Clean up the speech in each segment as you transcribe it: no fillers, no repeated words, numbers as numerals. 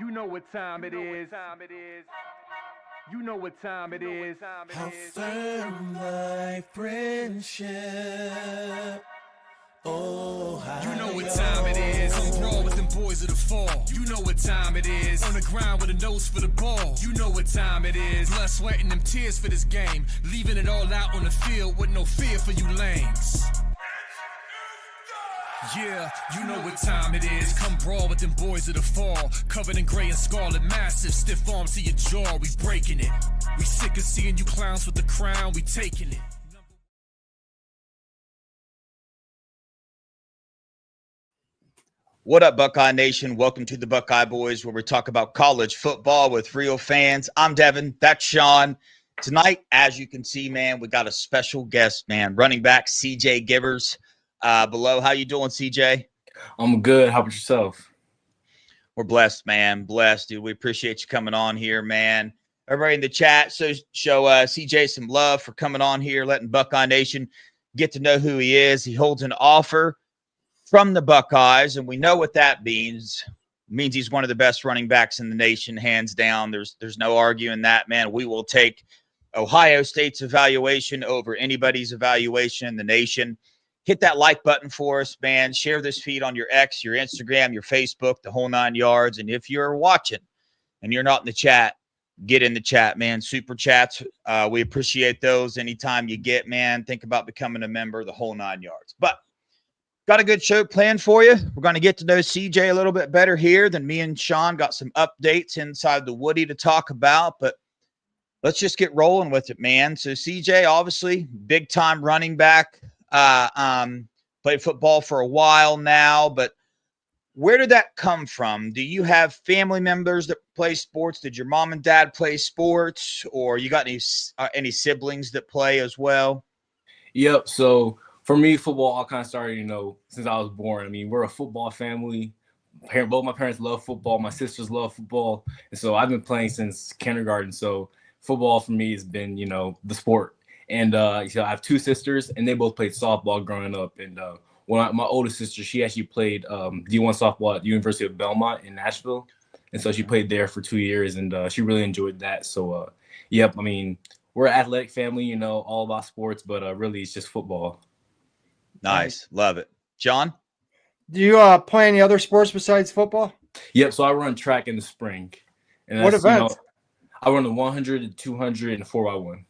You know what time it is. You know what time it is. How firm thy friendship. Oh, how you know what time it is. On brawl with them boys of the fall. You know what time it is. On the ground with a nose for the ball. You know what time it is. Blood, sweat, and them tears for this game. Leaving it all out on the field with no fear for you lames. Yeah, you know what time it is. Come brawl with them boys of the fall. Covered in gray and scarlet, massive. Stiff arms to your jaw, we breaking it. We sick of seeing you clowns with the crown, we taking it. What up, Buckeye Nation? Welcome to the Buckeye Boys, where we talk about college football with real fans. I'm Devin. That's Sean. Tonight, as you can see, man, we got a special guest, man. Running back CJ Givers below. How you doing, CJ? I'm good. How about yourself? We're blessed, man. Blessed, dude. We appreciate you coming on here, man. Everybody in the chat, so show CJ some love for coming on here, letting Buckeye Nation get to know who he is. He holds an offer from the Buckeyes, and we know what that means. It means he's one of the best running backs in the nation, hands down. There's no arguing that, man. We will take Ohio State's evaluation over anybody's evaluation in the nation. Hit that like button for us, man. Share this feed on your X, your Instagram, your Facebook, the whole 9 yards. And if you're watching and you're not in the chat, get in the chat, man. Super chats. We appreciate those anytime you get, man. Think about becoming a member, the whole 9 yards. But got a good show planned for you. We're going to get to know CJ a little bit better here. Than me and Sean got some updates inside the Woody to talk about, but let's just get rolling with it, man. So CJ, obviously, big-time running back. Played football for a while now, but where did that come from? Do you have family members that play sports? Did your mom and dad play sports, or you got any siblings that play as well? Yep. So for me, football all kind of started, since I was born. I mean, we're a football family. Both my parents love football. My sisters love football. And so I've been playing since kindergarten. So football for me has been, the sport. And I have two sisters, and they both played softball growing up. And my oldest sister, she actually played D1 softball at the University of Belmont in Nashville. And so she played there for 2 years, and she really enjoyed that. So, yep, I mean, we're an athletic family, all about sports, but really it's just football. Nice. Love it. John? Do you play any other sports besides football? Yep, so I run track in the spring. And what events? Oh. I run the 100, the 200, and the 4x1.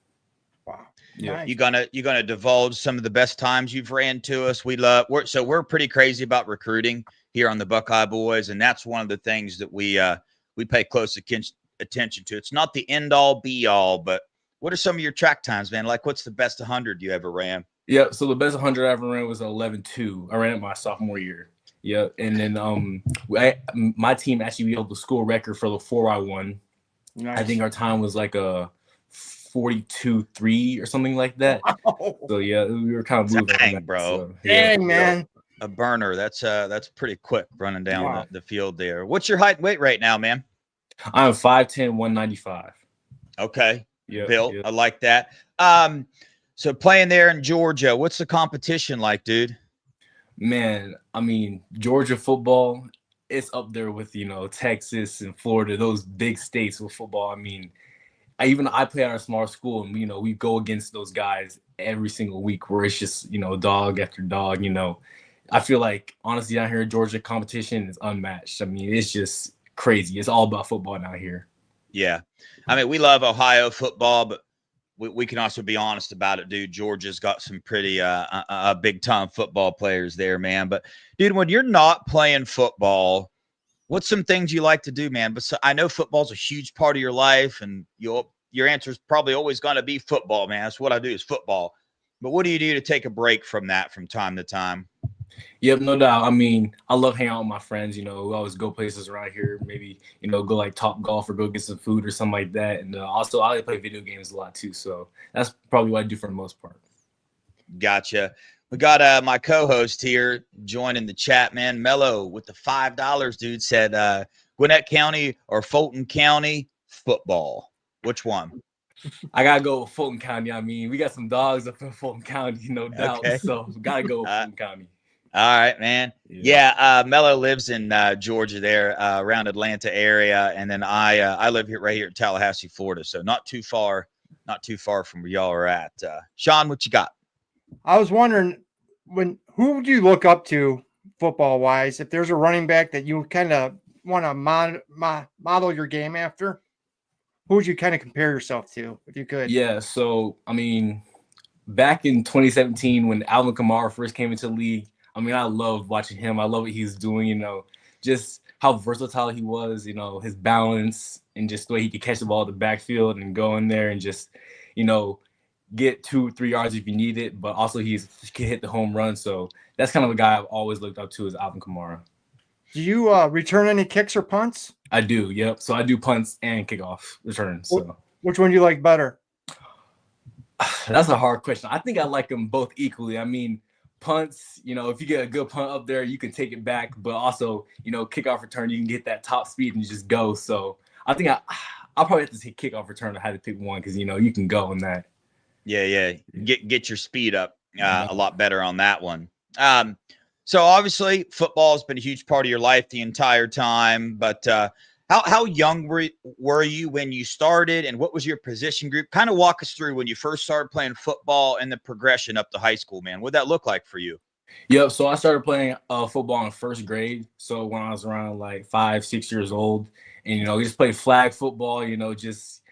Wow. Yeah. Nice. You gonna divulge some of the best times you've ran to us? We're pretty crazy about recruiting here on the Buckeye Boys, and that's one of the things that we pay close attention to. It's not the end all be all, but what are some of your track times, man? Like, what's the best 100 you ever ran? Yeah, so the best 100 I ever ran was 11.2. I ran it my sophomore year. Yeah, and then my team actually held the school record for the 4x1. Nice. I think our time was like a 42.3 or something like that. Wow. So yeah, we were kind of moving. Dang, on that, bro. so, yeah. Dang, man. A burner. That's pretty quick running down Wow. the field there. What's your height and weight right now, man? I'm 5'10", 195. Okay. Yeah, Built. yeah. I like that. So playing there in Georgia, what's the competition like, dude? Man, I mean, Georgia football, it's up there with, Texas and Florida, those big states with football. I mean, I play at a small school, and, we go against those guys every single week where it's just, dog after dog, I feel like, honestly, down here in Georgia, competition is unmatched. I mean, it's just crazy. It's all about football down here. Yeah. I mean, we love Ohio football, but we can also be honest about it, dude. Georgia's got some pretty big-time football players there, man. But, dude, when you're not playing football, what's some things you like to do, man? But I know football's a huge part of your life, and your answer is probably always going to be football, man. That's what I do is football. But what do you do to take a break from that from time to time? Yep, no doubt. I mean, I love hanging out with my friends. We always go places around here. Maybe, go like Top Golf or go get some food or something like that. And also, I like play video games a lot too. So that's probably what I do for the most part. Gotcha. We got my co-host here joining the chat, man. Mello with the $5, dude, said Gwinnett County or Fulton County football. Which one? I gotta go with Fulton County. I mean, we got some dogs up in Fulton County, no doubt. Okay. So we gotta go with Fulton County. All right, man. Yeah, Mello lives in Georgia there, around Atlanta area, and then I live here right here in Tallahassee, Florida, so not too far from where y'all are at. Sean, what you got? I was wondering who would you look up to football wise? If there's a running back that you kind of want to model your game after, who would you kind of compare yourself to if you could? Yeah. So, I mean, back in 2017, when Alvin Kamara first came into the league, I mean, I loved watching him. I love what he's doing, just how versatile he was, his balance and just the way he could catch the ball at the backfield and go in there and just, get 2-3 yards if you need it, but also he can hit the home run. So that's kind of a guy I've always looked up to is Alvin Kamara. Do you return any kicks or punts? I do, yep. So I do punts and kickoff returns. So which one do you like better? That's a hard question. I think I like them both equally. I mean, punts, if you get a good punt up there, you can take it back, but also, kickoff return, you can get that top speed and just go. So I think I'll probably have to take kickoff return. I had to pick one because, you can go in that. Yeah. Get your speed up a lot better on that one. So obviously football has been a huge part of your life the entire time, but how young were you when you started, and what was your position group? Kind of walk us through when you first started playing football and the progression up to high school, man. What'd that look like for you? Yep. So I started playing football in first grade. So when I was around like 5-6 years old, and, we just played flag football, just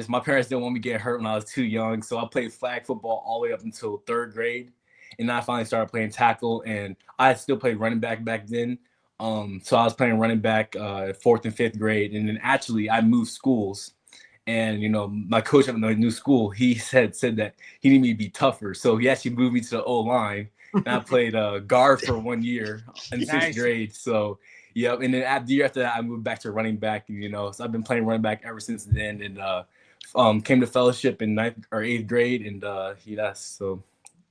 my parents didn't want me to get hurt when I was too young. So I played flag football all the way up until third grade. And I finally started playing tackle, and I still played running back then. So I was playing running back 4th and 5th grade. And then actually I moved schools, and, my coach at the new school, he said that he needed me to be tougher. So he actually moved me to the O-line, and I played guard for 1 year in 6th grade. So, yep. And then the year after that, I moved back to running back, so I've been playing running back ever since then. And came to fellowship in 9th or 8th grade. And so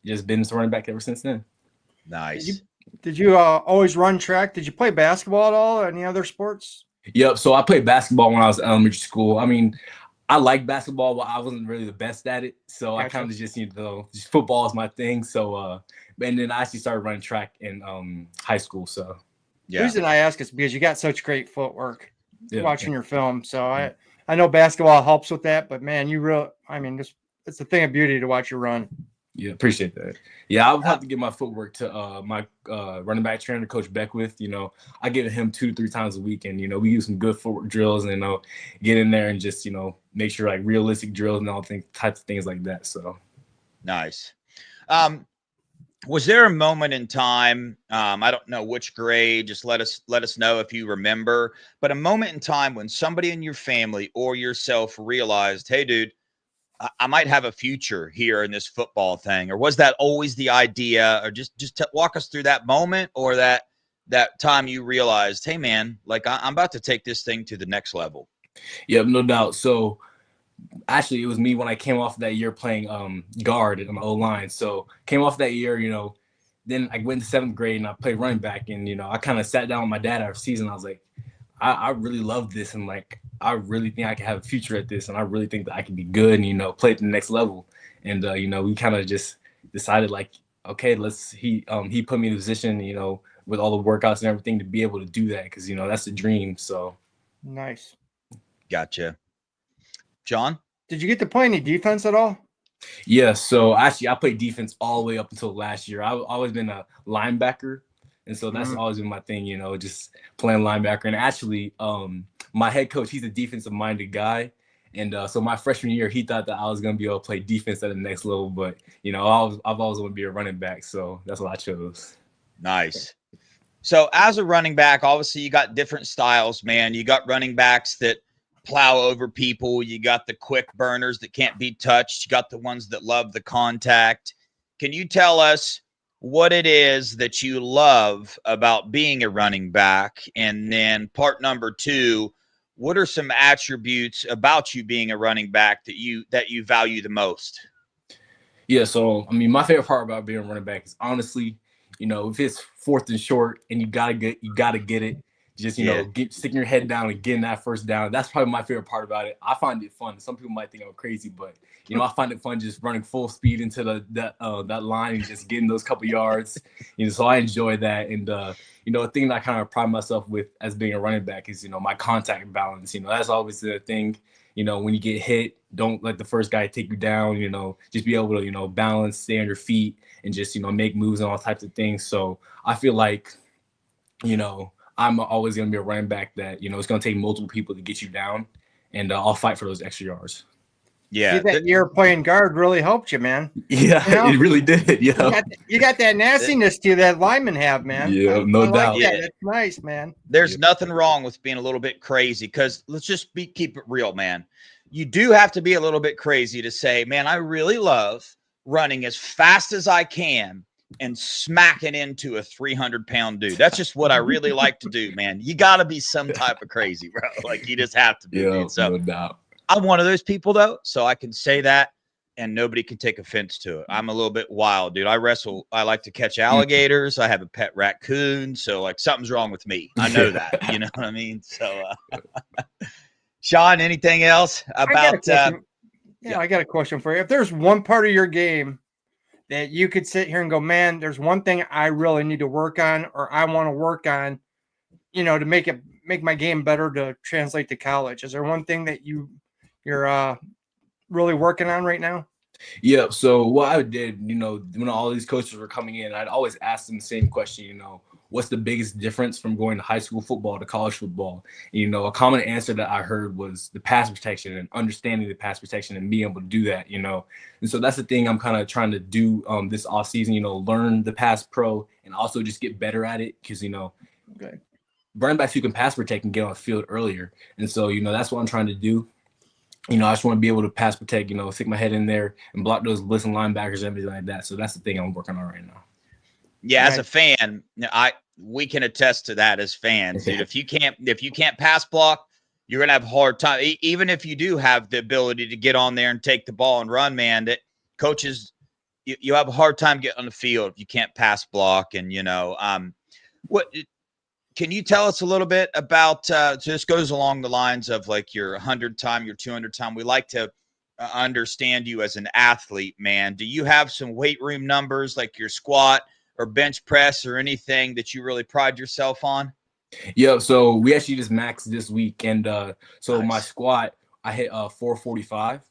just been running back ever since then. Nice. Did you always run track? Did you play basketball at all? Or any other sports? Yep. So I played basketball when I was in elementary school. I mean, I liked basketball, but I wasn't really the best at it. So gotcha. I kind of just, just football is my thing. So, and then I actually started running track in high school. So, yeah. The reason I ask is because you got such great footwork watching your film. So I know basketball helps with that, but man, it's a thing of beauty to watch you run. Yeah, appreciate that. Yeah, I would have to give my footwork to my running back trainer, Coach Beckwith. I give him 2-3 times a week, and we use some good footwork drills, and get in there and just make sure like realistic drills and all types of things like that. So nice. Was there a moment in time? I don't know which grade. Just let us know if you remember. But a moment in time when somebody in your family or yourself realized, hey, dude, I might have a future here in this football thing, or was that always the idea? Or just walk us through that moment, or that time you realized, hey man, like I'm about to take this thing to the next level. Yeah, no doubt. So actually, it was me when I came off that year playing guard on the O-line. So came off that year, then I went to 7th grade and I played running back, and I kind of sat down with my dad after season. I was like, I really love this, and like I really think I can have a future at this, and I really think that I can be good and play at the next level. And we kind of just decided like, okay, he put me in a position with all the workouts and everything to be able to do that, because that's the dream. So nice. Gotcha. John, did you get to play any defense at all? Yeah, so actually I played defense all the way up until last year. I've always been a linebacker. And so that's always been my thing, just playing linebacker. And actually, my head coach, he's a defensive-minded guy. And so my freshman year, he thought that I was going to be able to play defense at the next level. But, I've always wanted to be a running back. So that's what I chose. Nice. So as a running back, obviously you got different styles, man. You got running backs that plow over people. You got the quick burners that can't be touched. You got the ones that love the contact. Can you tell us what it is that you love about being a running back? And then part number 2, what are some attributes about you being a running back that you value the most? Yeah, so my favorite part about being a running back is honestly, if it's 4th and short and you gotta get it, Just, you know, sticking your head down and getting that first down. That's probably my favorite part about it. I find it fun. Some people might think I'm crazy, but, you know, I find it fun just running full speed into that line and just getting those couple yards. You know, so I enjoy that. And, you know, a thing that I kind of pride myself with as being a running back is, you know, my contact balance. You know, that's always the thing. You know, when you get hit, don't let the first guy take you down. You know, just be able to, you know, balance, stay on your feet, and just, you know, make moves and all types of things. So I feel like, you know, I'm always going to be a running back that, you know, it's going to take multiple people to get you down, and I'll fight for those extra yards. Yeah. See, that year playing guard really helped you, man. Yeah, you know? It really did. Yeah. You got that nastiness to you that linemen have, man. Yeah, no doubt. Like that. That's nice, man. There's nothing wrong with being a little bit crazy, because let's just keep it real, man. You do have to be a little bit crazy to say, man, I really love running as fast as I can and smacking into a 300-pound dude. That's just what I really like to do, man. You got to be some type of crazy, bro. Like, you just have to be. Yeah, dude. So no doubt. I'm one of those people, though, so I can say that, and nobody can take offense to it. I'm a little bit wild, dude. I wrestle. I like to catch alligators. I have a pet raccoon, so like something's wrong with me. I know that. You know what I mean? So, Sean, anything else about? I got a question for you. If there's one part of your game that you could sit here and go, man, there's one thing I really need to work on, or I want to work on, you know, to make my game better to translate to college. Is there one thing that you're really working on right now? Yeah. So what I did, you know, when all these coaches were coming in, I'd always ask them the same question, you know, what's the biggest difference from going to high school football to college football? And, you know, a common answer that I heard was the pass protection and understanding the pass protection and being able to do that, you know. And so that's the thing I'm kind of trying to do this off season, you know, learn the pass pro and also just get better at it, because, you know, running backs who can pass protect and get on the field earlier. And so, you know, that's what I'm trying to do. You know, I just want to be able to pass protect, you know, stick my head in there and block those blitzing linebackers and everything like that. So that's the thing I'm working on right now. Yeah, as a fan, we can attest to that as fans, dude. If you can't pass block, you're gonna have a hard time. Even if you do have the ability to get on there and take the ball and run, man, that coaches, you have a hard time getting on the field if you can't pass block. And you know, what can you tell us a little bit about? So this goes along the lines of like your 100 time, your 200 time. We like to understand you as an athlete, man. Do you have some weight room numbers, like your squat or bench press or anything that you really pride yourself on? Yeah, so we actually just maxed this week, and so Nice. My squat, I hit 445.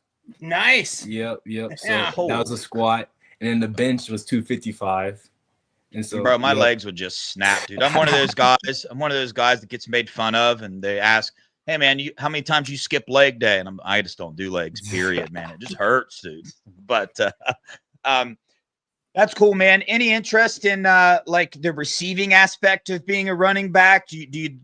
Nice. Yep. So Yeah. that was a squat, and then the bench was 255. And so, Bro, my legs would just snap, dude. I'm one of those guys. I'm one of those guys that gets made fun of, and they ask, "Hey, man, how many times you skip leg day?" And I just don't do legs. Period, man. It just hurts, dude. But that's cool, man. Any interest in like the receiving aspect of being a running back? Do you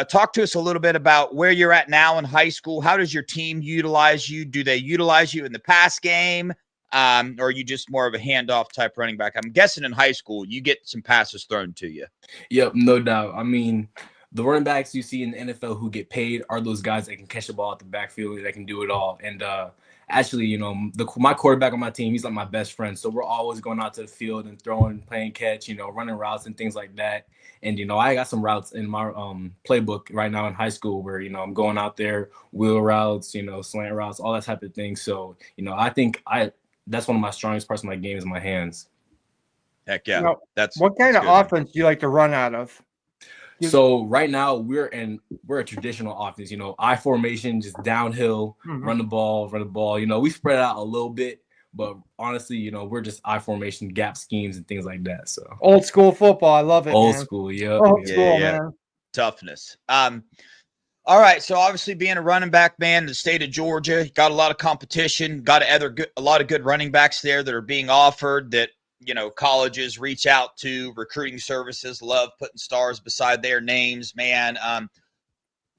talk to us a little bit about where you're at now in high school? How does your team utilize you? Do they utilize you in the pass game? Or are you just more of a handoff type running back? I'm guessing in high school you get some passes thrown to you. Yep, no doubt. I mean, the running backs you see in the NFL who get paid are those guys that can catch the ball at the backfield, that can do it all. And actually, you know, my quarterback on my team, he's like my best friend. So we're always going out to the field and throwing, playing catch, you know, running routes and things like that. And, you know, I got some routes in my playbook right now in high school where, you know, I'm going out there, wheel routes, you know, slant routes, all that type of thing. So, you know, I think that's one of my strongest parts of my game is my hands. Heck yeah. Now, That's what kind of good. offense do you like to run out of? So right now we're a traditional offense, you know, I formation, just downhill, run the ball. You know, we spread out a little bit, but honestly, you know, we're just I formation, gap schemes and things like that. So Old school football. I love it. old man. school, yeah. Old school, yeah. man. Toughness. All right. So obviously being a running back, man, in the state of Georgia, got a lot of competition, got a lot of good running backs there that are being offered that, you know, colleges reach out to, recruiting services love putting stars beside their names, man.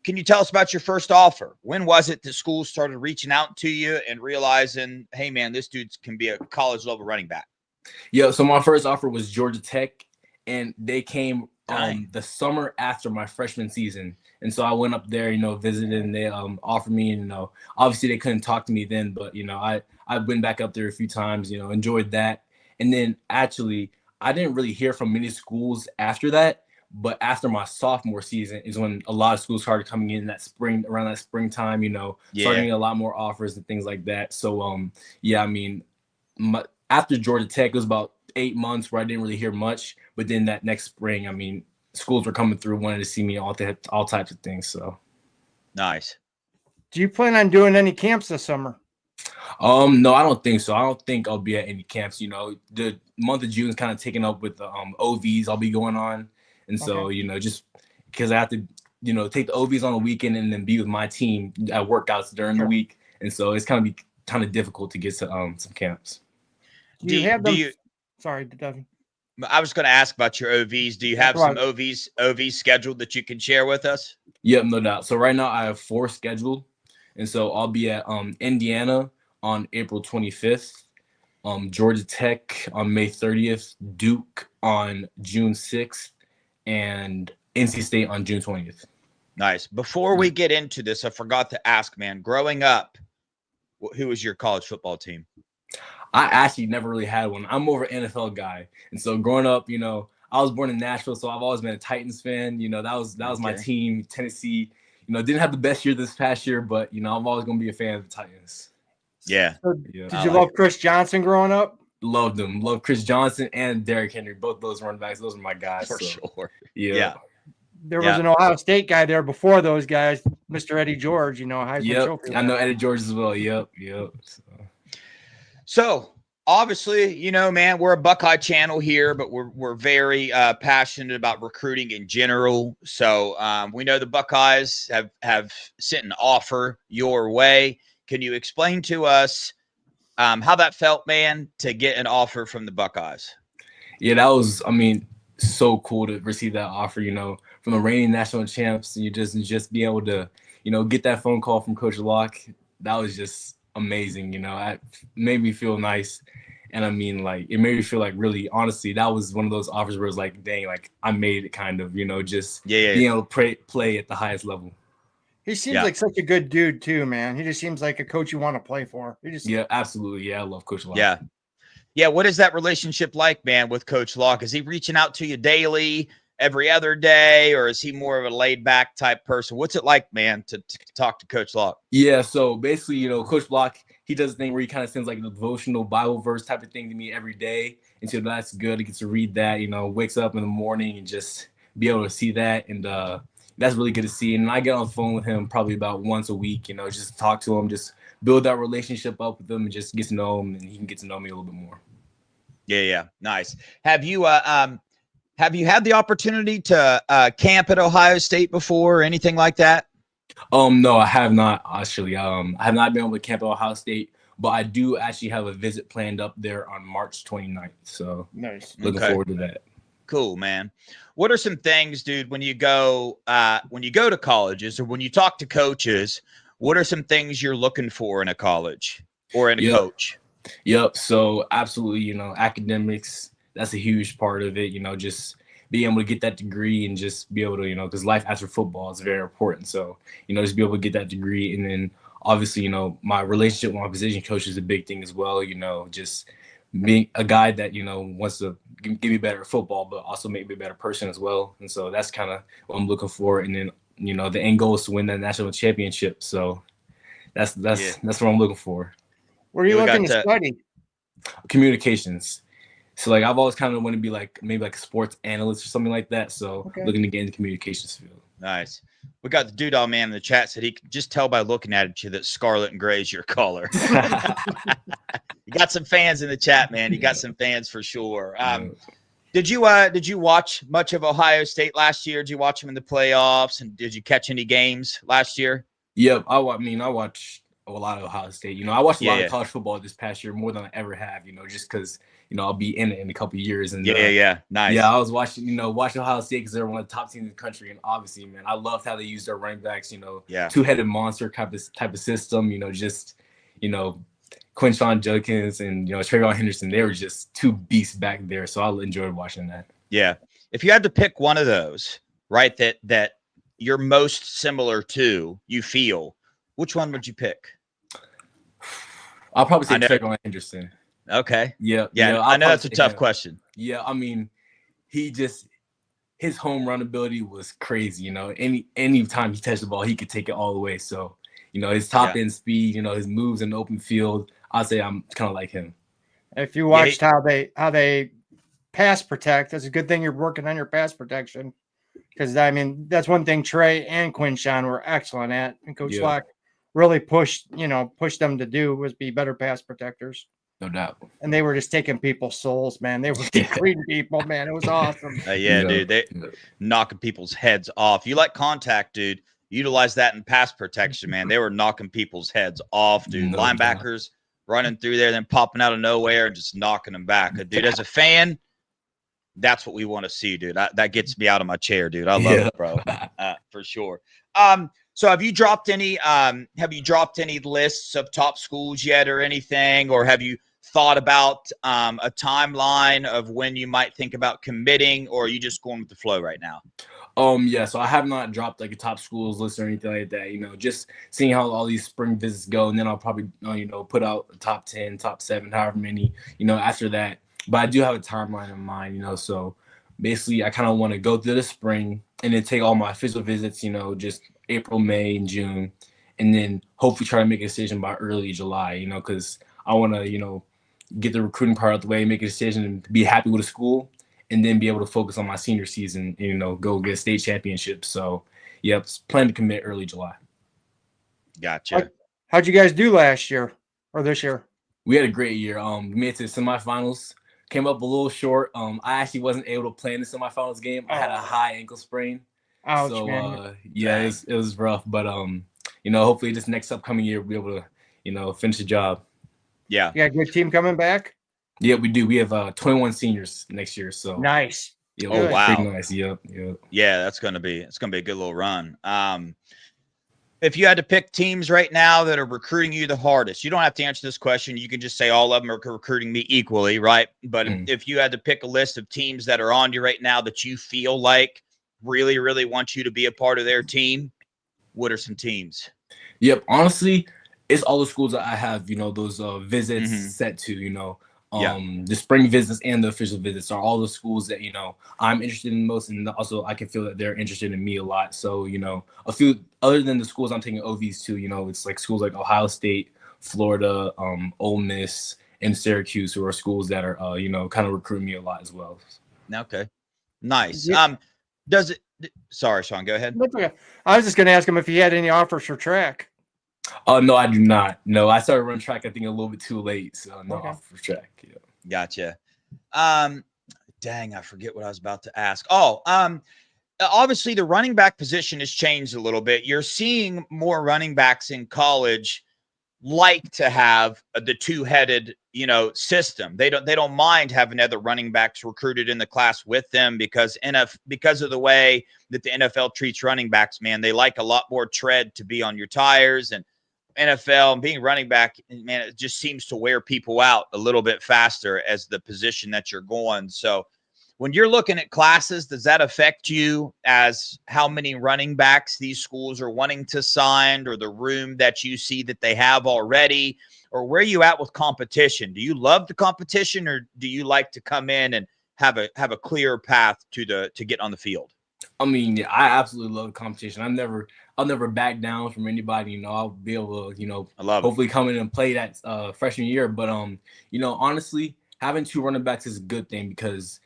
Can you tell us about your first offer? When was it that schools started reaching out to you and realizing, hey, man, this dude can be a college level running back? Yeah. So my first offer was Georgia Tech, and they came the summer after my freshman season. And so I went up there, you know, visited, and they offered me, and, you know, obviously they couldn't talk to me then, but, you know, I went back up there a few times, you know, enjoyed that. And then actually I didn't really hear from many schools after that, But after my sophomore season is when a lot of schools started coming in around that springtime, starting getting a lot more offers and things like that. So, after Georgia Tech, it was about 8 months where I didn't really hear much. But then that next spring, schools were coming through, wanted to see me, all types of things. So nice. Do you plan on doing any camps this summer? No, I don't think so. I don't think I'll be at any camps. The month of June is kind of taken up with the OVs I'll be going on. And so, just because I have to, take the OVs on the weekend and then be with my team at workouts during the week. And so it's kind of difficult to get to some camps. Do you have them? Sorry, Devin. I was going to ask about your OVs. Do you have some OVs scheduled that you can share with us? Yep, no doubt. So right now I have 4 scheduled. And so I'll be at Indiana on April 25th, Georgia Tech on May 30th, Duke on June 6th, and NC State on June 20th. Nice. Before we get into this, I forgot to ask, man, growing up, who was your college football team? I actually never really had one. I'm more of an NFL guy. And so growing up, I was born in Nashville, so I've always been a Titans fan. That was my team. Tennessee, didn't have the best year this past year, but, I'm always going to be a fan of the Titans. Yeah. Did you love Chris Johnson growing up? Loved him. Loved Chris Johnson and Derrick Henry. Both those running backs. Those are my guys. For sure. Yeah. There was an Ohio State guy there before those guys, Mr. Eddie George, Heisman Trophy. I know Eddie George as well. Yep. So obviously, man, we're a Buckeye channel here, but we're very passionate about recruiting in general. So we know the Buckeyes have sent an offer your way. Can you explain to us how that felt, man, to get an offer from the Buckeyes? Yeah, that was, so cool to receive that offer, from the reigning national champs. You just be able to, get that phone call from Coach Locke. That was just amazing. It made me feel nice. And it made me feel like, really, honestly, that was one of those offers where it was like, dang, like I made it kind of, being able to play at the highest level. He seems like such a good dude too, man. He just seems like a coach you want to play for. Yeah, absolutely. Yeah, I love Coach Locke. Yeah. What is that relationship like, man, with Coach Locke? Is he reaching out to you daily, every other day, or is he more of a laid back type person? What's it like, man, to talk to Coach Locke? Yeah. So basically, Coach Locke, he does a thing where he kind of sends like a devotional Bible verse type of thing to me every day. And so that's good. He gets to read that, wakes up in the morning and just be able to see that. And that's really good to see. And I get on the phone with him probably about once a week, just to talk to him, just build that relationship up with him and just get to know him, and he can get to know me a little bit more. Yeah. Nice. Have you had the opportunity to camp at Ohio State before or anything like that? No, I have not actually. I have not been able to camp at Ohio State, but I do actually have a visit planned up there on March 29th. So nice. Looking forward to that. Cool, man. What are some things, dude, when you go to colleges or when you talk to coaches, what are some things you're looking for in a college or in a coach? Yep. So absolutely, academics, that's a huge part of it, just being able to get that degree and just be able to, because life after football is very important. So, just be able to get that degree. And then obviously, my relationship with my position coach is a big thing as well, just being a guy that, wants to give me better at football, but also make me a better person as well. And so that's kind of what I'm looking for. And then, the end goal is to win that national championship. So that's what I'm looking for. What are you looking to study? Communications. So like I've always kind of wanted to be like maybe like a sports analyst or something like that. So looking to get in the communications field. Nice. We got the Doodle Man in the chat said he could just tell by looking at you that scarlet and gray is your color. You got some fans in the chat, man. You got some fans for sure. Did you watch much of Ohio State last year? Did you watch them in the playoffs? And did you catch any games last year? Yep. I watched a lot of Ohio State. I watched a lot of college football this past year, more than I ever have, just because, I'll be in it in a couple of years. And nice. Yeah, I was watching Ohio State because they're one of the top teams in the country. And obviously, man, I loved how they used their running backs, two-headed monster type of system, Quinshon Judkins and, Trayvon Henderson. They were just two beasts back there. So I enjoyed watching that. Yeah. If you had to pick one of those, right, that you're most similar to, you feel, which one would you pick? I'll probably say Trayvon Henderson. Okay. Yeah. I know that's a tough question. Yeah. He his home run ability was crazy. Any time he touched the ball, he could take it all the way. So, his top end speed, his moves in the open field, I'd say I'm kind of like him. If you watched how they pass protect, that's a good thing you're working on your pass protection. Because that's one thing Trey and Quinshawn were excellent at, and Coach Slack really pushed them to do was be better pass protectors. No doubt. And they were just taking people's souls, man. They were treating people, man. It was awesome. Dude. They knocking people's heads off. You like contact, dude. Utilize that in pass protection, man. They were knocking people's heads off, dude. Linebackers running through there, then popping out of nowhere and just knocking them back. Dude, as a fan, that's what we want to see, dude. That gets me out of my chair, dude. I love it, bro. For sure. So have you dropped any lists of top schools yet or anything, or have you thought about a timeline of when you might think about committing, or are you just going with the flow right now? So I have not dropped like a top schools list or anything like that, just seeing how all these spring visits go, and then I'll probably put out a top 10, top 7, however many, after that. But I do have a timeline in mind, so basically I kind of want to go through the spring and then take all my official visits, just April, May, and June, and then hopefully try to make a decision by early July, because I want to, get the recruiting part out the way, make a decision, and be happy with the school, and then be able to focus on my senior season and, go get a state championship. So, plan to commit early July. Gotcha. How'd you guys do last year or this year? We had a great year. We made it to the semifinals. Came up a little short. I actually wasn't able to play in the semifinals game. I had a high ankle sprain. Ouch, so, man. It was rough. But, hopefully this next upcoming year we'll be able to, finish the job. Yeah. You got a good team coming back? Yeah, we do. We have 21 seniors next year. So nice. Yeah, wow. Pretty nice. Yep. Yeah, it's gonna be a good little run. If you had to pick teams right now that are recruiting you the hardest, you don't have to answer this question. You can just say all of them are recruiting me equally, right? But if you had to pick a list of teams that are on you right now that you feel like really, really want you to be a part of their team, what are some teams? Yep. Honestly, it's all the schools that I have, those visits set to, the spring visits and the official visits are all the schools that, I'm interested in most. And also I can feel that they're interested in me a lot. So, a few other than the schools I'm taking OVs to, it's like schools like Ohio State, Florida, Ole Miss, and Syracuse, who are schools that are, kind of recruiting me a lot as well. Okay. Nice. Sorry, Sean, go ahead. I was just going to ask him if he had any offers for track. No, I do not. No, I started running track, I think, a little bit too late. So no offer for track. Yeah. Gotcha. Dang, I forget what I was about to ask. Obviously the running back position has changed a little bit. You're seeing more running backs in college like to have the two-headed, system. They don't mind having other running backs recruited in the class with them because of the way that the NFL treats running backs, man. They like a lot more tread to be on your tires, and NFL and being running back, man, it just seems to wear people out a little bit faster as the position that you're going. So when you're looking at classes, does that affect you as how many running backs these schools are wanting to sign, or the room that you see that they have already, or where are you at with competition? Do you love the competition, or do you like to come in and have a clear path to get on the field? I mean, yeah, I absolutely love competition. I'll never back down from anybody. I'll be able to, hopefully come in and play that freshman year. But honestly, having two running backs is a good thing, because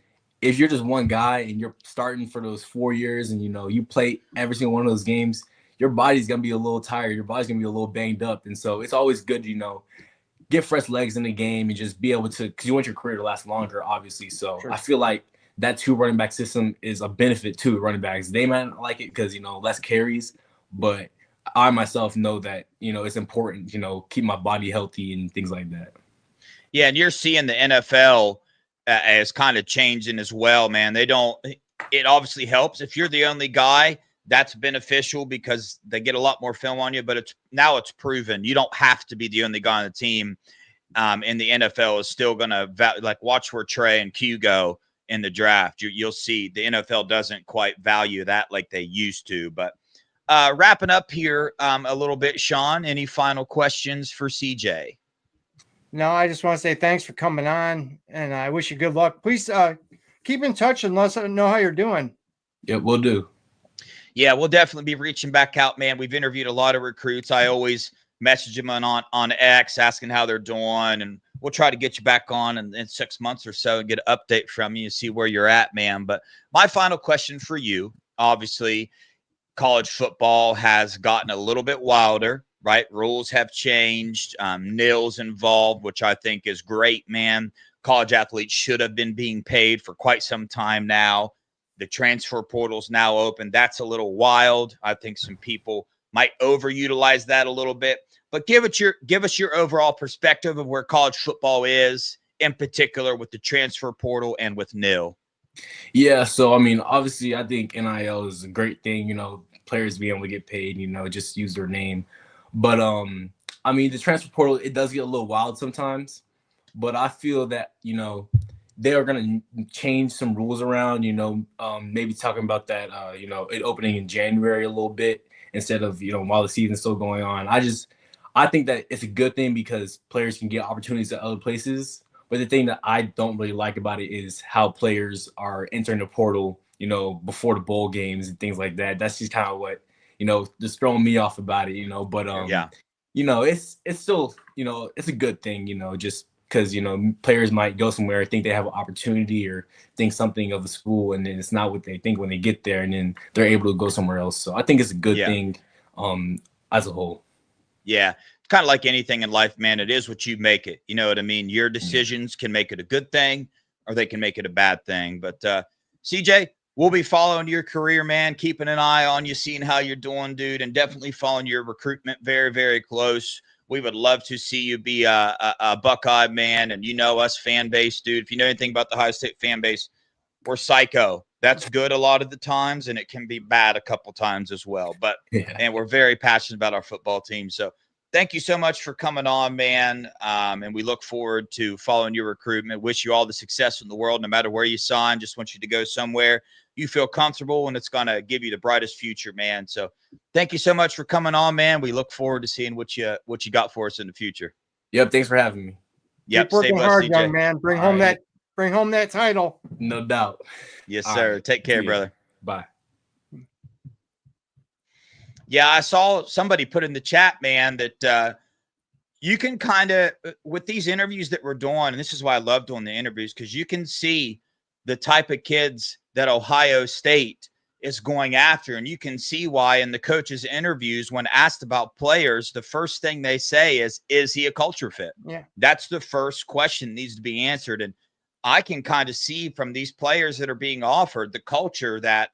if you're just one guy and you're starting for those 4 years and you play every single one of those games, your body's gonna be a little tired. Your body's gonna be a little banged up, and so it's always good to get fresh legs in the game and just be able to, because you want your career to last longer, obviously. So sure. I feel like that two running back system is a benefit to running backs. They might not like it because less carries, but I myself know that it's important keep my body healthy and things like that. Yeah, and you're seeing the NFL as kind of changing as well, man. It obviously helps if you're the only guy. That's beneficial because they get a lot more film on you, but it's proven you don't have to be the only guy on the team. And the NFL is still going to watch where Trey and Q go in the draft. You'll see the NFL doesn't quite value that like they used to. But wrapping up here a little bit, Sean, any final questions for CJ? No, I just want to say thanks for coming on, and I wish you good luck. Please keep in touch and let us know how you're doing. Yeah, we'll do. Yeah, we'll definitely be reaching back out, man. We've interviewed a lot of recruits. I always message them on X asking how they're doing, and we'll try to get you back on in 6 months or so and get an update from you and see where you're at, man. But my final question for you, obviously, college football has gotten a little bit wilder, right? Rules have changed, NILs involved, which I think is great, man. College athletes should have been being paid for quite some time now. The transfer portal's now open. That's a little wild. I think some people might overutilize that a little bit. But give us your overall perspective of where college football is, in particular with the transfer portal and with NIL. Yeah, so I mean, obviously, I think NIL is a great thing. Players being able to get paid. Just use their name. But I mean, the transfer portal, it does get a little wild sometimes. But I feel that they are going to change some rules around, maybe talking about that, it opening in January a little bit instead of, while the season's still going on. I think that it's a good thing because players can get opportunities at other places. But the thing that I don't really like about it is how players are entering the portal, before the bowl games and things like that. That's just kind of what, just throwing me off about it, But, it's still, it's a good thing, just because, players might go somewhere, think they have an opportunity or think something of the school, and then it's not what they think when they get there, and then they're able to go somewhere else. So I think it's a good thing as a whole. Yeah. Kind of like anything in life, man. It is what you make it. You know what I mean? Your decisions can make it a good thing or they can make it a bad thing. But CJ, we'll be following your career, man, keeping an eye on you, seeing how you're doing, dude, and definitely following your recruitment very, very close. We would love to see you be a Buckeye man, and us fan base, dude. If you know anything about the Ohio State fan base, we're psycho. That's good a lot of the times, and it can be bad a couple times as well. But and we're very passionate about our football team. So thank you so much for coming on, man. And we look forward to following your recruitment. Wish you all the success in the world, no matter where you sign. Just want you to go somewhere you feel comfortable, and it's going to give you the brightest future, man. So thank you so much for coming on, man. We look forward to seeing what you got for us in the future. Yep. Thanks for having me. Yep. Keep working hard, young man. Bring home that title. No doubt. Yes, sir. Right. Take care, brother. Bye. Yeah, I saw somebody put in the chat, man, that you can kind of, with these interviews that we're doing, and this is why I love doing the interviews, because you can see the type of kids that Ohio State is going after. And you can see why in the coaches' interviews, when asked about players, the first thing they say is he a culture fit? Yeah. That's the first question that needs to be answered. And I can kind of see from these players that are being offered the culture that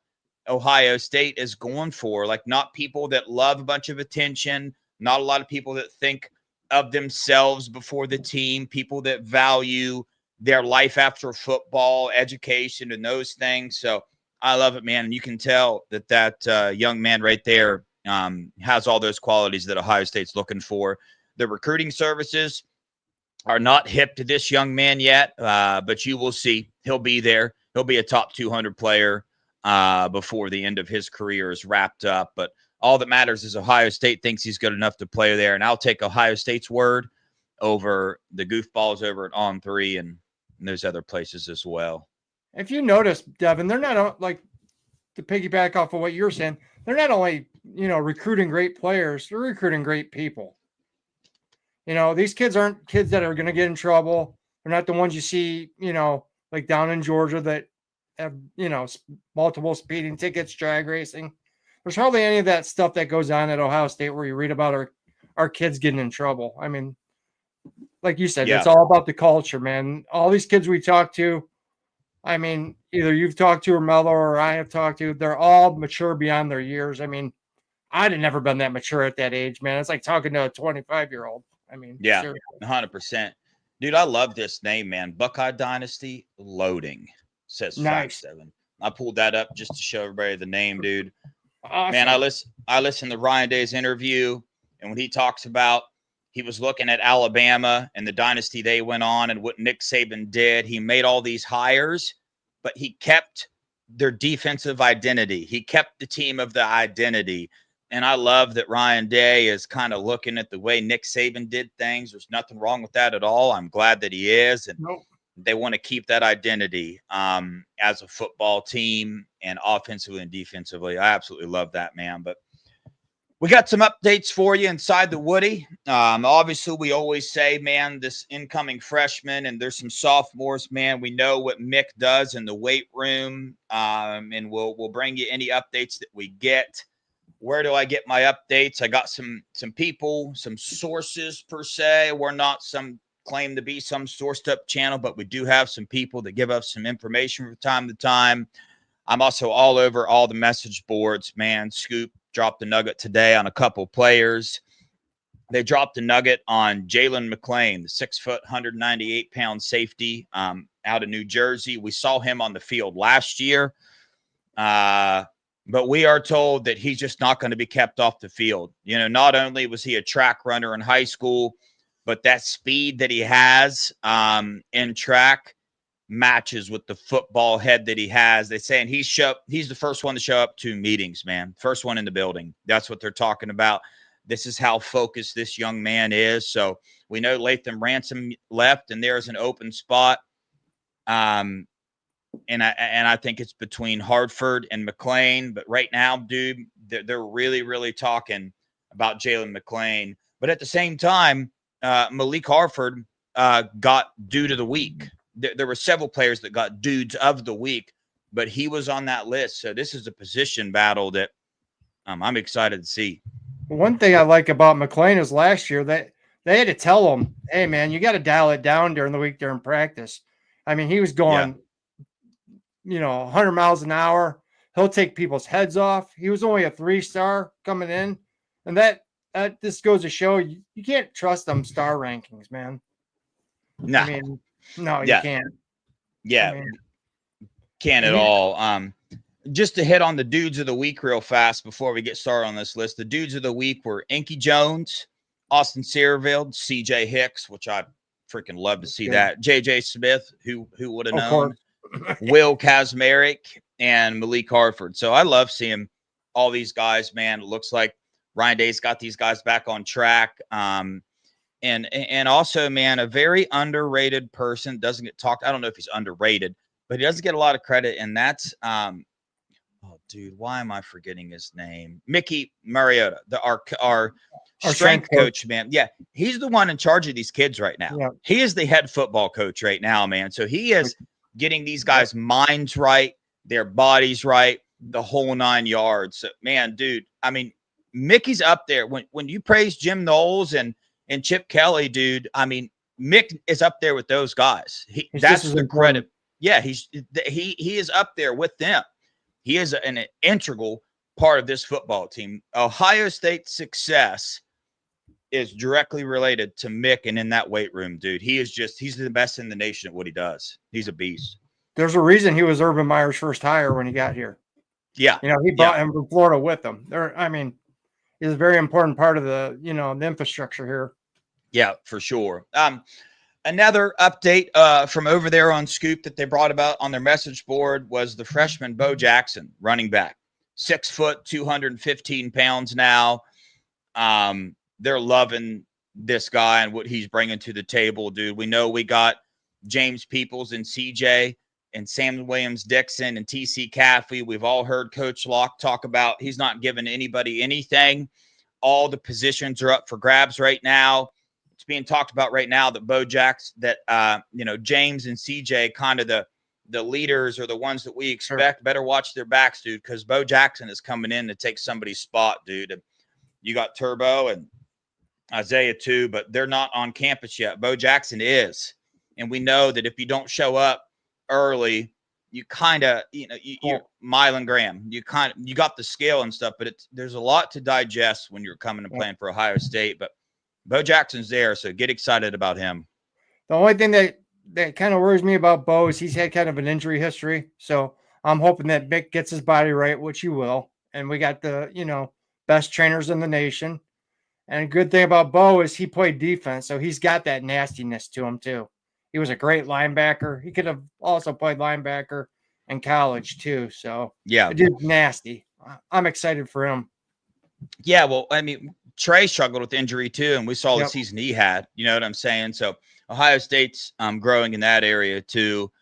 Ohio State is going for, like not people that love a bunch of attention, not a lot of people that think of themselves before the team, people that value their life after football, education, and those things. So I love it, man. And you can tell that young man right there has all those qualities that Ohio State's looking for. The recruiting services are not hip to this young man yet, but you will see. He'll be there. He'll be a top 200 player before the end of his career is wrapped up. But all that matters is Ohio State thinks he's good enough to play there. And I'll take Ohio State's word over the goofballs over at On3 and those other places as well. If you notice, Devin, they're not like, to piggyback off of what you're saying, they're not only, recruiting great players, they're recruiting great people. These kids aren't kids that are going to get in trouble. They're not the ones you see, like down in Georgia that have, multiple speeding tickets, drag racing. There's hardly any of that stuff that goes on at Ohio State where you read about our kids getting in trouble. I mean, like you said, It's all about the culture, man. All these kids we talk to, I mean, either you've talked to or Mello or I have talked to, they're all mature beyond their years. I mean, I'd have never been that mature at that age, man. It's like talking to a 25-year-old. I mean, yeah, seriously. 100%. Dude, I love this name, man. Buckeye Dynasty Loading, says nice. 5-7. I pulled that up just to show everybody the name, dude. Awesome. Man, I listened to Ryan Day's interview, and when he talks about he was looking at Alabama and the dynasty they went on and what Nick Saban did, he made all these hires, but he kept their defensive identity. He kept the team of the identity. And I love that Ryan Day is kind of looking at the way Nick Saban did things. There's nothing wrong with that at all. I'm glad that he is. And They want to keep that identity as a football team, and offensively and defensively. I absolutely love that, man. But we got some updates for you inside the Woody. Obviously, we always say, man, this incoming freshman, and there's some sophomores, man. We know what Mick does in the weight room, and we'll bring you any updates that we get. Where do I get my updates? I got some people, some sources per se. We're not some claim to be some sourced up channel, but we do have some people that give us some information from time to time. I'm also all over all the message boards, man. Scoop dropped the nugget today on a couple players. They dropped a nugget on Jalen McLean, the 6 foot, 198-pound safety out of New Jersey. We saw him on the field last year. But we are told that he's just not going to be kept off the field. You know, not only was he a track runner in high school, but that speed that he has in track matches with the football head that he has. They say, and he's the first one to show up to meetings, man. First one in the building. That's what they're talking about. This is how focused this young man is. So we know Latham Ransom left, and there's an open spot. And I think it's between Hartford and McLean. But right now, dude, they're really, really talking about Jalen McLean. But at the same time, Malik Hartford got dude of the week. There were several players that got dudes of the week, but he was on that list. So this is a position battle that I'm excited to see. One thing I like about McLean is last year that they had to tell him, hey, man, you got to dial it down during the week during practice. I mean, he was going, 100 miles an hour. He'll take people's heads off. He was only a 3-star coming in. And that this goes to show you can't trust them star rankings, man. No. I mean, no, you can't. Yeah. I mean, can't at all. Just to hit on the dudes of the week real fast before we get started on this list. The dudes of the week were Inky Jones, Austin Searfield, CJ Hicks, which I freaking love to see that. JJ Smith, who would have known, Will Kazmarek, and Malik Hartford. So I love seeing all these guys, man. It looks like Ryan Day's got these guys back on track. And also, man, a very underrated person, doesn't get talked. I don't know if he's underrated, but he doesn't get a lot of credit. And that's, oh, dude, why am I forgetting his name? Mickey Mariota, our strength coach, man. Yeah, he's the one in charge of these kids right now. Yeah. He is the head football coach right now, man. So he is getting these guys' minds right, their bodies right, the whole 9 yards. So, man, dude, I mean, Mickey's up there. When you praise Jim Knowles and Chip Kelly, dude, I mean, Mick is up there with those guys. That's the credit. Yeah, he is up there with them. He is an integral part of this football team. Ohio State's success is directly related to Mick and in that weight room, dude. He's the best in the nation at what he does. He's a beast. There's a reason he was Urban Meyer's first hire when he got here. Yeah. He brought him from Florida with him. He's a very important part of the infrastructure here. Yeah, for sure. Another update from over there on Scoop that they brought about on their message board was the freshman Bo Jackson, running back, 6 foot, 215 pounds now. They're loving this guy and what he's bringing to the table, dude. We know we got James Peoples and CJ and Sam Williams-Dixon and TC Caffey. We've all heard Coach Locke talk about he's not giving anybody anything. All the positions are up for grabs right now. It's being talked about right now that Bo Jackson, James and CJ, kind of the leaders or the ones that we expect, better watch their backs, dude, because Bo Jackson is coming in to take somebody's spot, dude. And you got Turbo and Isaiah too, but they're not on campus yet. Bo Jackson is. And we know that if you don't show up early, you kind of, you're Mylan Graham. You got the skill and stuff, but there's a lot to digest when you're coming and playing for Ohio State. But Bo Jackson's there, so get excited about him. The only thing that kind of worries me about Bo is he's had kind of an injury history. So I'm hoping that Mick gets his body right, which he will. And we got the, best trainers in the nation. And a good thing about Bo is he played defense, so he's got that nastiness to him too. He was a great linebacker. He could have also played linebacker in college too. So yeah, dude, nasty. I'm excited for him. Yeah, well, I mean, Trey struggled with injury too, and we saw the Yep. season he had. You know what I'm saying? So Ohio State's growing in that area too.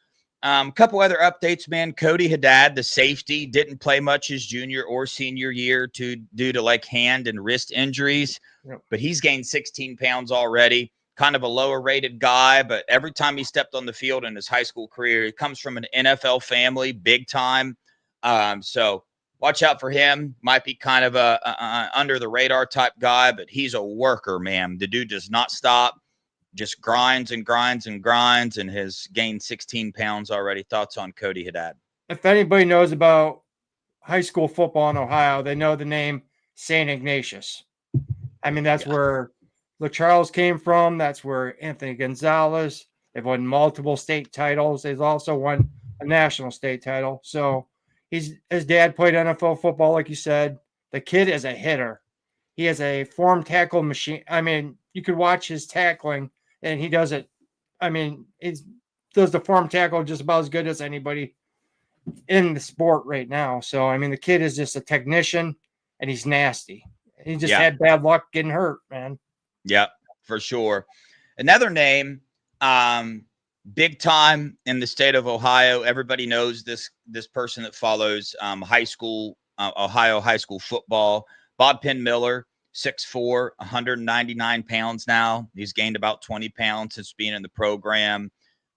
A couple other updates, man. Cody Haddad, the safety, didn't play much his junior or senior year due to like hand and wrist injuries, Yep. but he's gained 16 pounds already. Kind of a lower rated guy, but every time he stepped on the field in his high school career, he comes from an NFL family, big time. So watch out for him. Might be kind of a under the radar type guy, but he's a worker, man. The dude does not stop. Just grinds and grinds and grinds, and has gained 16 pounds already. Thoughts on Cody Haddad? If anybody knows about high school football in Ohio, they know the name St. Ignatius. I mean, that's where LaCharles came from. That's where Anthony Gonzalez. They've won multiple state titles. They've also won a national state title. So his dad played NFL football, like you said. The kid is a hitter. He has a form tackle machine. I mean, you could watch his tackling, and he does it. I mean, he does the form tackle just about as good as anybody in the sport right now. So, I mean, the kid is just a technician, and he's nasty. He just had bad luck getting hurt, man. Yep, for sure. Another name, big time in the state of Ohio. Everybody knows this person that follows high school, Ohio high school football. Bob Penn Miller, 6'4", 199 pounds now. He's gained about 20 pounds since being in the program.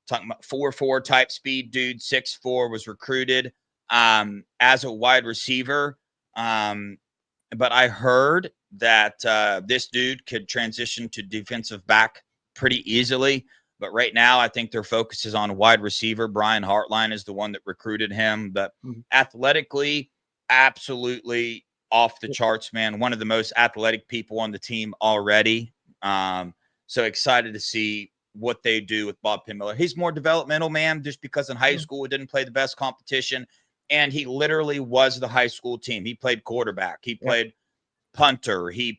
Talking about 4'4" type speed dude, 6'4", was recruited as a wide receiver. But I heard that this dude could transition to defensive back pretty easily. But right now, I think their focus is on wide receiver. Brian Hartline is the one that recruited him. But athletically, absolutely off the charts, man. One of the most athletic people on the team already. So excited to see what they do with Bob Penn Miller. He's more developmental, man, just because in high school he didn't play the best competition. And he literally was the high school team. He played quarterback. He played punter. He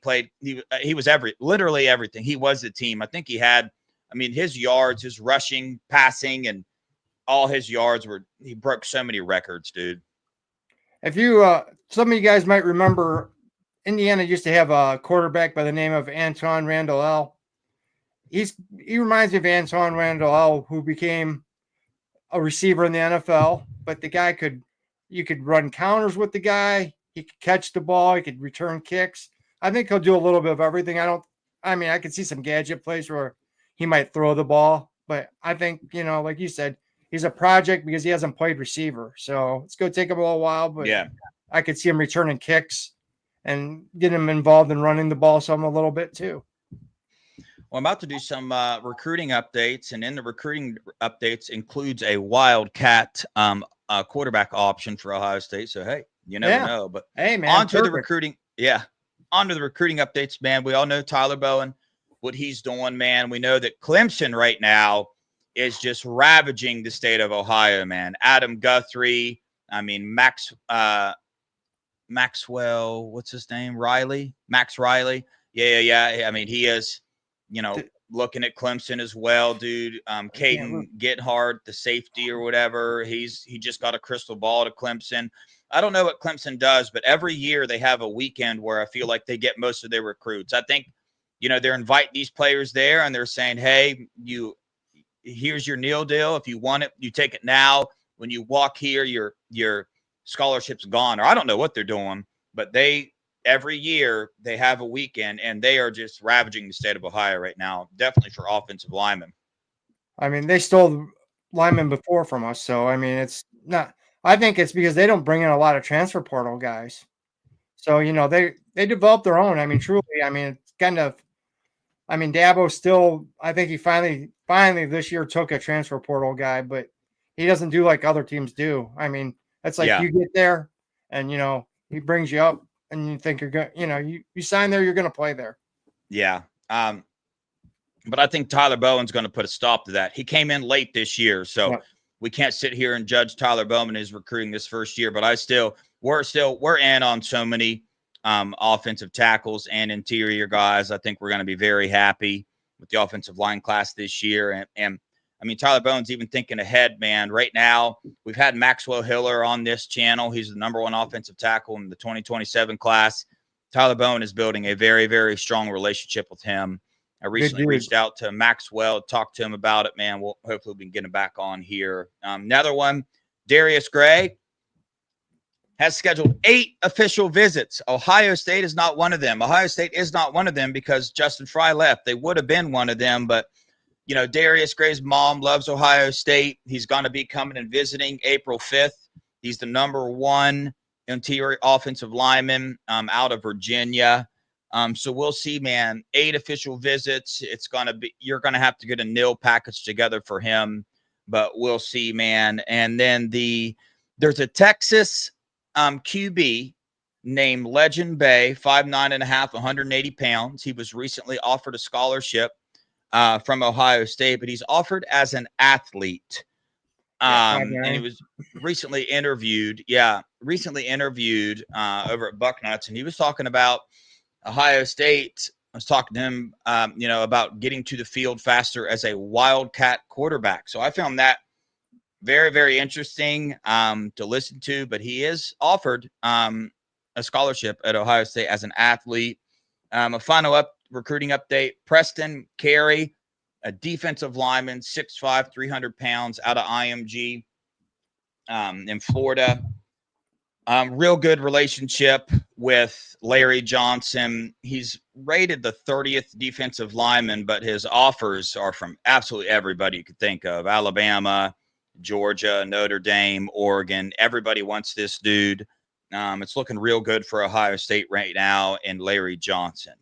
was literally everything. He was the team. I think he had, I mean, his yards, his rushing, passing, and all his yards he broke so many records, dude. If you, some of you guys might remember, Indiana used to have a quarterback by the name of Antoine Randall. He reminds me of Antoine Randall, who became a receiver in the NFL. But the guy you could run counters with the guy. He could catch the ball. He could return kicks. I think he'll do a little bit of everything. I could see some gadget plays where he might throw the ball, but I think, like you said, he's a project because he hasn't played receiver. So it's going to take him a little while, but I could see him returning kicks and get him involved in running the ball some a little bit too. Well, I'm about to do some recruiting updates, and in the recruiting updates includes a Wildcat quarterback option for Ohio State. So, hey, you never know. But hey, man, onto the recruiting. Yeah, onto the recruiting updates, man. We all know Tyler Bowen, what he's doing, man. We know that Clemson right now is just ravaging the state of Ohio, man. Adam Guthrie, I mean, Maxwell, what's his name? Max Riley. Yeah. I mean, he is, looking at Clemson as well, dude. Caden Gethard, the safety or whatever. He just got a crystal ball to Clemson. I don't know what Clemson does, but every year they have a weekend where I feel like they get most of their recruits. I think, they're inviting these players there and they're saying, hey, here's your Neal deal. If you want it, you take it now. When you walk here, your scholarship's gone. Or I don't know what they're doing, but every year they have a weekend and they are just ravaging the state of Ohio right now, definitely for offensive linemen. I mean, they stole linemen before from us. So, I mean, it's not, I think it's because they don't bring in a lot of transfer portal guys. So, they develop their own. I mean, truly, it's kind of, Dabo still, I think he finally this year took a transfer portal guy, but he doesn't do like other teams do. I mean, it's like you get there and, he brings you up and you think you're going, you sign there, you're going to play there. Yeah. But I think Tyler Bowen's going to put a stop to that. He came in late this year, so we can't sit here and judge Tyler Bowman as recruiting this first year, but we're in on so many offensive tackles and interior guys. I think we're going to be very happy with the offensive line class this year. And Tyler Bowen's even thinking ahead, man. Right now, we've had Maxwell Hiller on this channel. He's the #1 offensive tackle in the 2027 class. Tyler Bowen is building a very, very strong relationship with him. I recently reached out to Maxwell, talked to him about it, man. We'll hopefully we can get him back on here. Another one, Darius Gray has scheduled 8 official visits. Ohio State is not one of them. Ohio State is not one of them because Justin Fry left. They would have been one of them, but you know, Darius Gray's mom loves Ohio State. He's going to be coming and visiting April 5th. He's the number 1 interior offensive lineman out of Virginia. So we'll see, man. 8 official visits. It's going to be, you're going to have to get a nil package together for him, but we'll see, man. And then there's a Texas QB named Legend Bay, 5'9.5", 180 pounds. He was recently offered a scholarship from Ohio State, but he's offered as an athlete. And he was recently interviewed. Recently interviewed over at Bucknuts, and he was talking about Ohio State. I was talking to him, about getting to the field faster as a Wildcat quarterback. So I found that very, very interesting to listen to. But he is offered a scholarship at Ohio State as an athlete. A final recruiting update: Preston Carey, a defensive lineman, 6'5", 300 pounds, out of IMG in Florida. Real good relationship with Larry Johnson. He's rated the 30th defensive lineman, but his offers are from absolutely everybody you could think of: Alabama, Georgia, Notre Dame, Oregon. Everybody wants this dude. It's looking real good for Ohio State right now and Larry Johnson.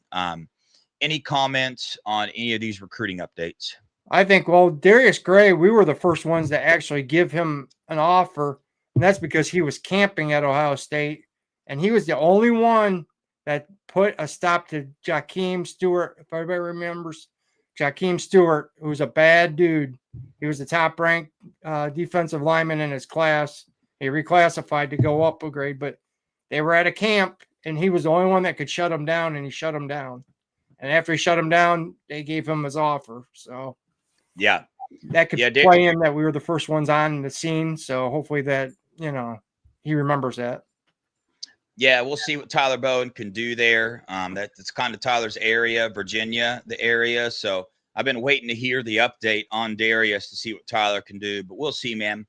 Any comments on any of these recruiting updates? I think, Darius Gray, we were the first ones to actually give him an offer, and that's because he was camping at Ohio State, and he was the only one that put a stop to Jakeem Stewart. If everybody remembers, Jakeem Stewart, who was a bad dude. He was the top-ranked defensive lineman in his class. He reclassified to go up a grade, but they were at a camp, and he was the only one that could shut him down, and he shut him down. And after he shut him down, they gave him his offer. So, yeah, that could play in that we were the first ones on the scene. So hopefully that, he remembers that. Yeah, we'll see what Tyler Bowen can do there. That's kind of Tyler's area, Virginia, the area. So I've been waiting to hear the update on Darius to see what Tyler can do. But we'll see, man.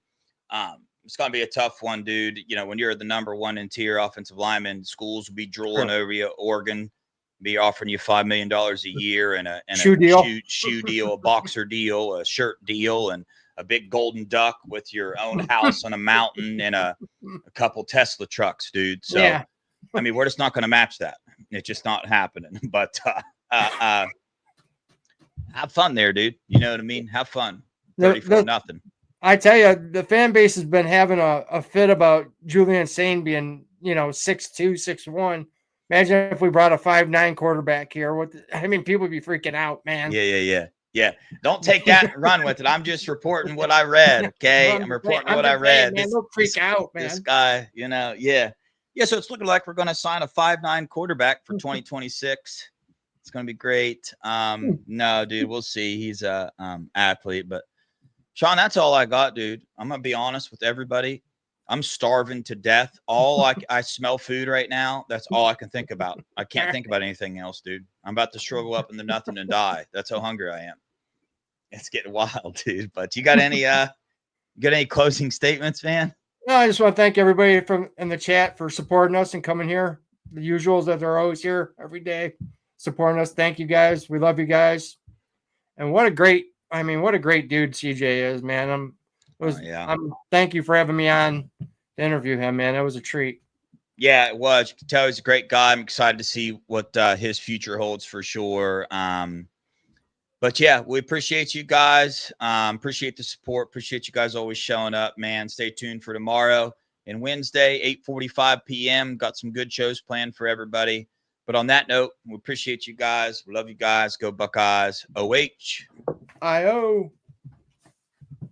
It's going to be a tough one, dude. When you're the number 1 interior offensive lineman, schools will be drooling over you. Oregon be offering you $5 million a year and a shoe deal, a boxer deal, a shirt deal, and a big golden duck with your own house on a mountain and a couple Tesla trucks, dude. So, yeah. I mean, we're just not going to match that. It's just not happening. But have fun there, dude. You know what I mean? Have fun. 34-0. I tell you, the fan base has been having a fit about Julian Sain being, 6'2", 6'1". Imagine if we brought a 5'9" quarterback here. People would be freaking out, man. Yeah. Don't take that and run with it. I'm just reporting what I read, okay? I'm reporting what I read. Man, don't freak out, man. This guy, yeah. Yeah, so it's looking like we're going to sign a 5'9" quarterback for 2026. It's going to be great. No, dude, we'll see. He's a athlete. But, Sean, that's all I got, dude. I'm going to be honest with everybody. I'm starving to death. I smell food right now. That's all I can think about. I can't think about anything else, dude. I'm about to struggle up into nothing and die. That's how hungry I am. It's getting wild, dude. But you got any closing statements, man? No, I just want to thank everybody in the chat for supporting us and coming here. The usuals that are always here every day supporting us. Thank you guys. We love you guys. And what a great dude CJ is, man. Thank you for having me on to interview him, man. That was a treat. Yeah, it was. You can tell he's a great guy. I'm excited to see what his future holds for sure. But yeah, we appreciate you guys. Appreciate the support. Appreciate you guys always showing up, man. Stay tuned for tomorrow and Wednesday, 8:45 p.m. Got some good shows planned for everybody. But on that note, we appreciate you guys. We love you guys. Go Buckeyes. OH. I-O.